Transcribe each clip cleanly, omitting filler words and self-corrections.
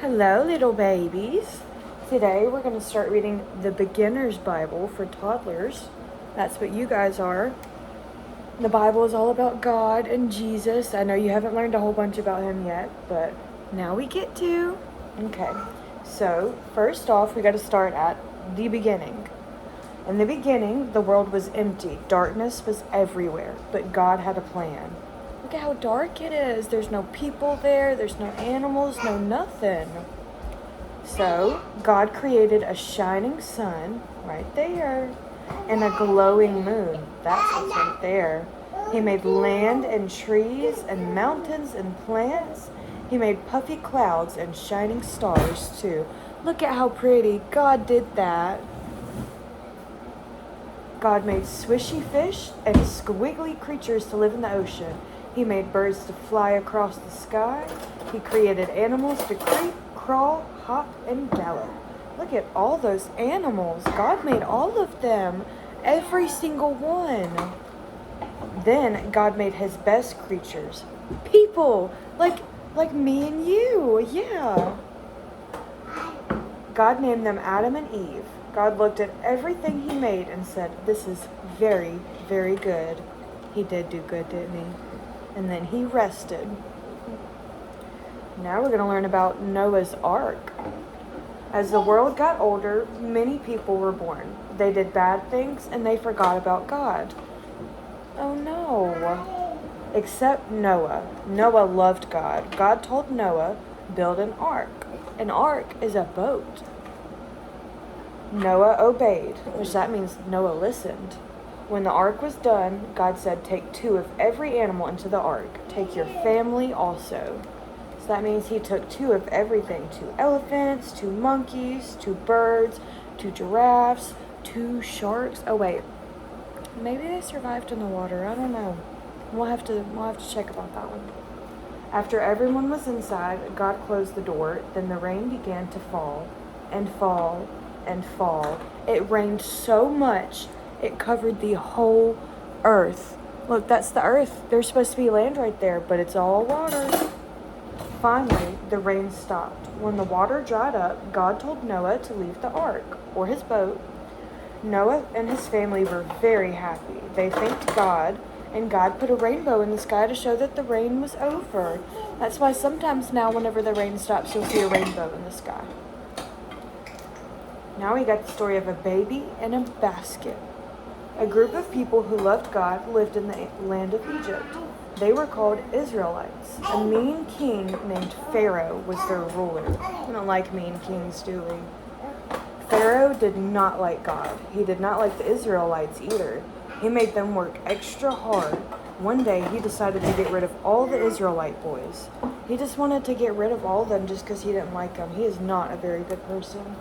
Hello, little babies. Today we're going to start reading the Beginner's Bible for toddlers. That's what you guys are. The Bible is all about God and Jesus. I know you haven't learned a whole bunch about him yet, but now we get to. Okay, so first off, we got to start at the beginning. In the beginning, the world was empty. Darkness was everywhere, but God had a plan. Look at how dark it is. There's no people there. There's no animals, no nothing. So, God created a shining sun right there and a glowing moon. That's what's right there. He made land and trees and mountains and plants. He made puffy clouds and shining stars too. Look at how pretty. God did that. God made swishy fish and squiggly creatures to live in the ocean. He made birds to fly across the sky. He created animals to creep, crawl, hop, and gallop. Look at all those animals. God made all of them. Every single one. Then God made his best creatures. People. Like me and you. Yeah. God named them Adam and Eve. God looked at everything he made and said, "This is very, very good." He did do good, didn't he? And then he rested. Now we're going to learn about Noah's Ark. As the world got older, many people were born. They did bad things and they forgot about God. Oh no. Except Noah. Noah loved God. God told Noah, build an ark. An ark is a boat. Noah obeyed, which that means Noah listened. When the ark was done, God said, take 2 of every animal into the ark. Take your family also. So that means he took 2 of everything. 2 elephants, 2 monkeys, 2 birds, 2 giraffes, 2 sharks. Oh wait, maybe they survived in the water. I don't know. We'll have to check about that one. After everyone was inside, God closed the door. Then the rain began to fall and fall and fall. It rained so much it covered the whole earth. Look, that's the earth. There's supposed to be land right there, but it's all water. Finally, the rain stopped. When the water dried up, God told Noah to leave the ark, or his boat. Noah and his family were very happy. They thanked God, and God put a rainbow in the sky to show that the rain was over. That's why sometimes now, whenever the rain stops, you'll see a rainbow in the sky. Now we got the story of a baby in a basket. A group of people who loved God lived in the land of Egypt. They were called Israelites. A mean king named Pharaoh was their ruler. We don't like mean kings, do we? Pharaoh did not like God. He did not like the Israelites either. He made them work extra hard. One day he decided to get rid of all the Israelite boys. He just wanted to get rid of all of them just because he didn't like them. He is not a very good person.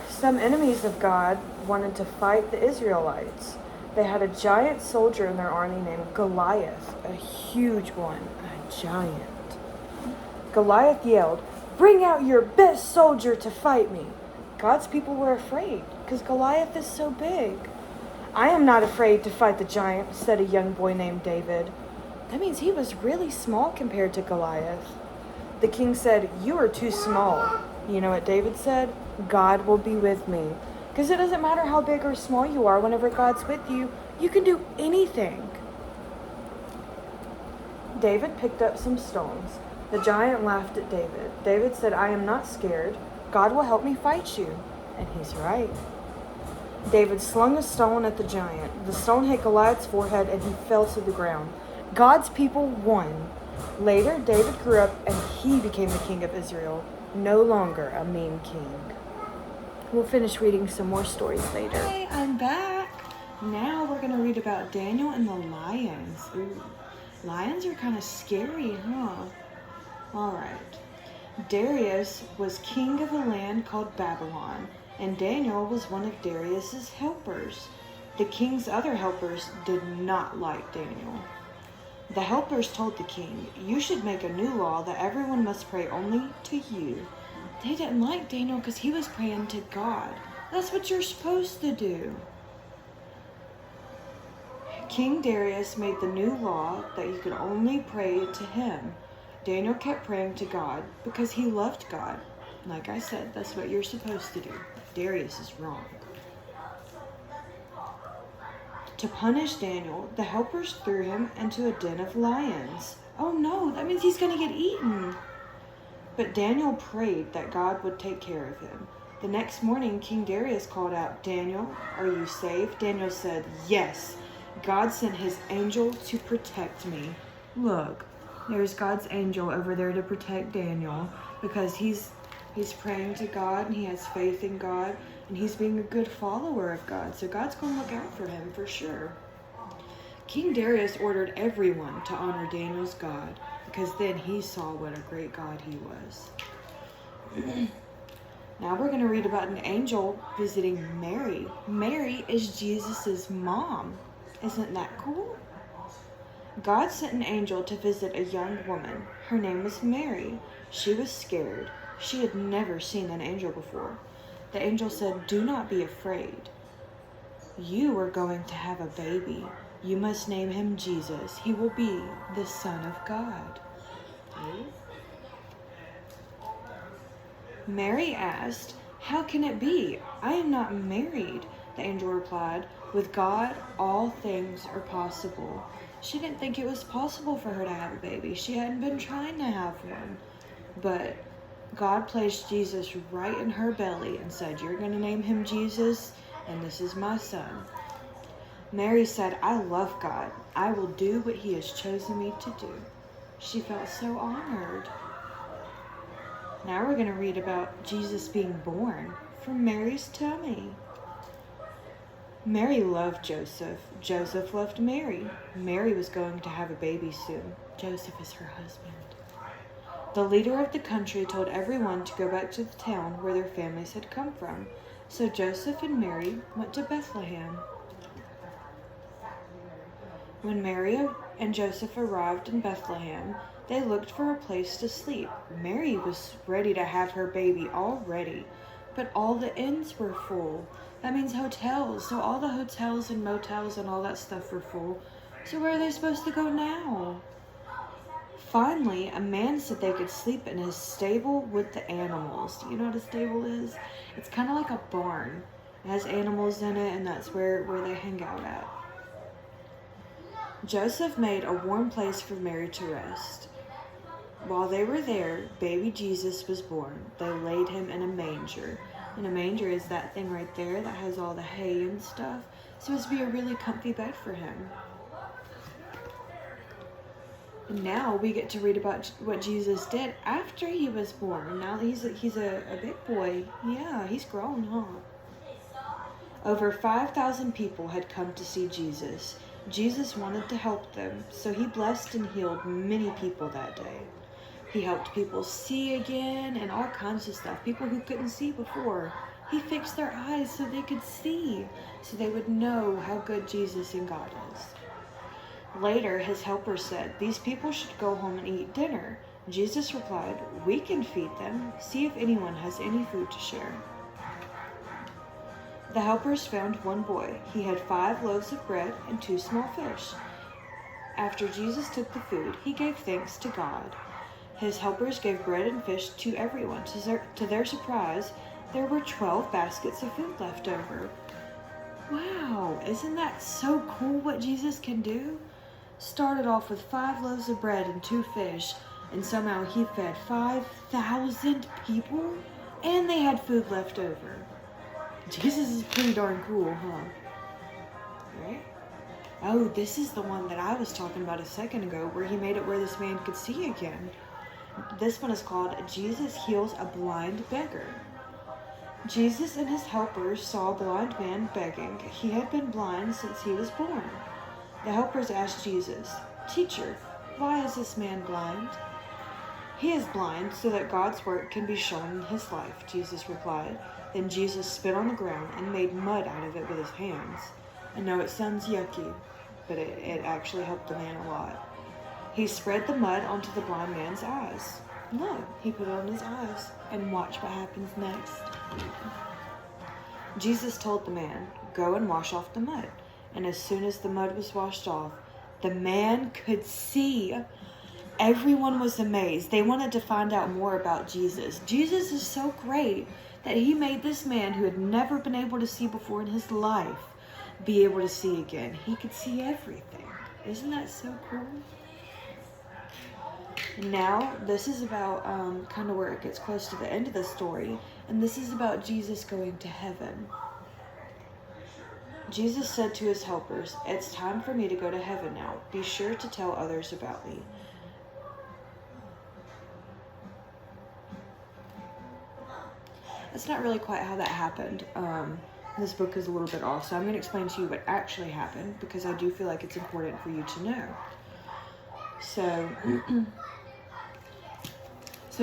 Some enemies of God wanted to fight the Israelites. They had a giant soldier in their army named Goliath, a huge one, a giant. Goliath yelled, "Bring out your best soldier to fight me." God's people were afraid because Goliath is so big. "I am not afraid to fight the giant," said a young boy named David. That means he was really small compared to Goliath. The king said, "You are too small." You know what David said? "God will be with me." Because it doesn't matter how big or small you are, whenever God's with you, you can do anything. David picked up some stones. The giant laughed at David. David said, "I am not scared. God will help me fight you." And he's right. David slung a stone at the giant. The stone hit Goliath's forehead and he fell to the ground. God's people won. Later, David grew up and he became the king of Israel, no longer a mean king. We'll finish reading some more stories later. Hey, I'm back. Now we're going to read about Daniel and the lions. Ooh, lions are kind of scary, huh? All right. Darius was king of a land called Babylon, and Daniel was one of Darius's helpers. The king's other helpers did not like Daniel. The helpers told the king, "You should make a new law that everyone must pray only to you." They didn't like Daniel because he was praying to God. That's what you're supposed to do. King Darius made the new law that you could only pray to him. Daniel kept praying to God because he loved God. Like I said, that's what you're supposed to do. Darius is wrong. To punish Daniel, the helpers threw him into a den of lions. Oh no, that means he's going to get eaten. But Daniel prayed that God would take care of him. The next morning, King Darius called out, "Daniel, are you safe?" Daniel said, "Yes, God sent his angel to protect me." Look, there's God's angel over there to protect Daniel because he's praying to God and he has faith in God and he's being a good follower of God. So God's going to look out for him for sure. King Darius ordered everyone to honor Daniel's God because then he saw what a great God he was. Now we're going to read about an angel visiting Mary. Mary is Jesus's mom. Isn't that cool? God sent an angel to visit a young woman. Her name was Mary. She was scared. She had never seen an angel before. The angel said, "Do not be afraid. You are going to have a baby. You must name him Jesus. He will be the Son of God." Mary asked, "How can it be? I am not married." The angel replied, "With God, all things are possible." She didn't think it was possible for her to have a baby. She hadn't been trying to have one. But God placed Jesus right in her belly and said, "You're going to name him Jesus, and this is my son." Mary said, "I love God. I will do what he has chosen me to do." She felt so honored. Now we're going to read about Jesus being born from Mary's tummy. Mary loved Joseph. Joseph loved Mary. Mary was going to have a baby soon. Joseph is her husband. The leader of the country told everyone to go back to the town where their families had come from. So Joseph and Mary went to Bethlehem. When Mary and Joseph arrived in Bethlehem, they looked for a place to sleep. Mary was ready to have her baby already, but all the inns were full. That means hotels. So all the hotels and motels and all that stuff were full. So where are they supposed to go now? Finally, a man said they could sleep in his stable with the animals. Do you know what a stable is? It's kind of like a barn. It has animals in it, and that's where they hang out at. Joseph made a warm place for Mary to rest. While they were there, baby Jesus was born. They laid him in a manger. And a manger is that thing right there that has all the hay and stuff. It's supposed to be a really comfy bed for him. And now we get to read about what Jesus did after he was born. Now he's a big boy. Yeah, he's grown, huh? Over 5,000 people had come to see Jesus. Jesus wanted to help them, so he blessed and healed many people that day. He helped people see again and all kinds of stuff. People who couldn't see before. He fixed their eyes so they could see, so they would know how good Jesus and God is. Later, his helpers said, "These people should go home and eat dinner." Jesus replied, "We can feed them. See if anyone has any food to share." The helpers found one boy. He had 5 loaves of bread and 2 small fish. After Jesus took the food, he gave thanks to God. His helpers gave bread and fish to everyone. To their surprise, there were 12 baskets of food left over. Wow, isn't that so cool what Jesus can do? Started off with 5 loaves of bread and 2 fish, and somehow he fed 5,000 people, and they had food left over. Jesus is pretty darn cool, huh? Right? Oh, this is the one that I was talking about a second ago, where he made it where this man could see again. This one is called Jesus Heals a Blind Beggar. Jesus and his helpers saw a blind man begging. He had been blind since he was born. The helpers asked Jesus, "Teacher, why is this man blind?" "He is blind so that God's work can be shown in his life," Jesus replied. Then Jesus spit on the ground and made mud out of it with his hands. I know it sounds yucky, but it actually helped the man a lot. He spread the mud onto the blind man's eyes. Look, he put it on his eyes, and watch what happens next. Jesus told the man, "Go and wash off the mud." And as soon as the mud was washed off, the man could see. everyone was amazed. They wanted to find out more about Jesus. Jesus is so great that he made this man who had never been able to see before in his life be able to see again. He could see everything. Isn't that so cool? Now, this is about kind of where it gets close to the end of the story. And this is about Jesus going to heaven. Jesus said to his helpers, "It's time for me to go to heaven now. Be sure to tell others about me." That's not really quite how that happened. This book is a little bit off, so I'm going to explain to you what actually happened, because I do feel like it's important for you to know. So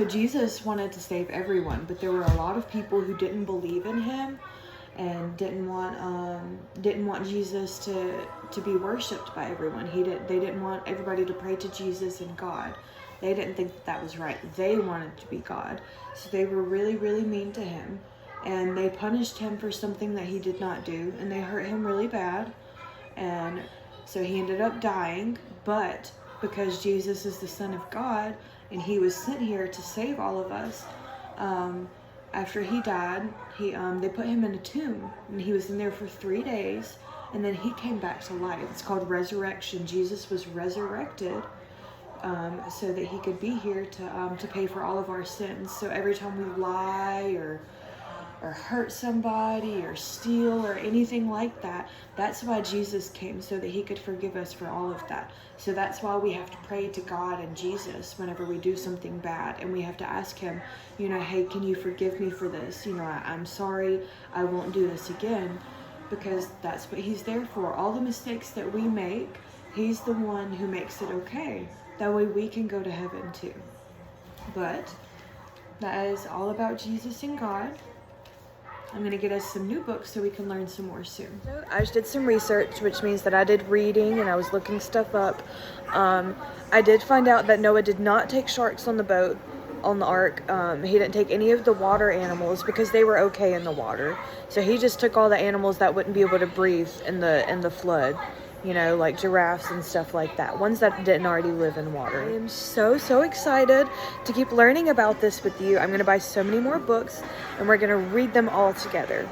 Jesus wanted to save everyone, but there were a lot of people who didn't believe in him and didn't want Jesus to be worshipped by everyone. They didn't want everybody to pray to Jesus and God. They didn't think that was right. They wanted to be God. So they were really, really mean to him. And they punished him for something that he did not do. And they hurt him really bad. And so he ended up dying. But because Jesus is the Son of God, and he was sent here to save all of us, after he died, they put him in a tomb. And he was in there for 3 days. And then he came back to life. It's called resurrection. Jesus was resurrected. So that he could be here to pay for all of our sins. So every time we lie or hurt somebody or steal or anything like that, that's why Jesus came, so that he could forgive us for all of that. So that's why we have to pray to God and Jesus whenever we do something bad, and we have to ask him, hey, can you forgive me for this? I'm sorry, I won't do this again, because that's what he's there for. All the mistakes that we make, he's the one who makes it okay. That way we can go to heaven too. But that is all about Jesus and God. I'm going to get us some new books so we can learn some more soon. So I just did some research, which means that I did reading and I was looking stuff up. I did find out that Noah did not take sharks on the boat, on the ark. He didn't take any of the water animals because they were okay in the water. So he just took all the animals that wouldn't be able to breathe in the flood. Like giraffes and stuff like that. Ones that didn't already live in water. I am so excited to keep learning about this with you. I'm going to buy so many more books, and we're going to read them all together.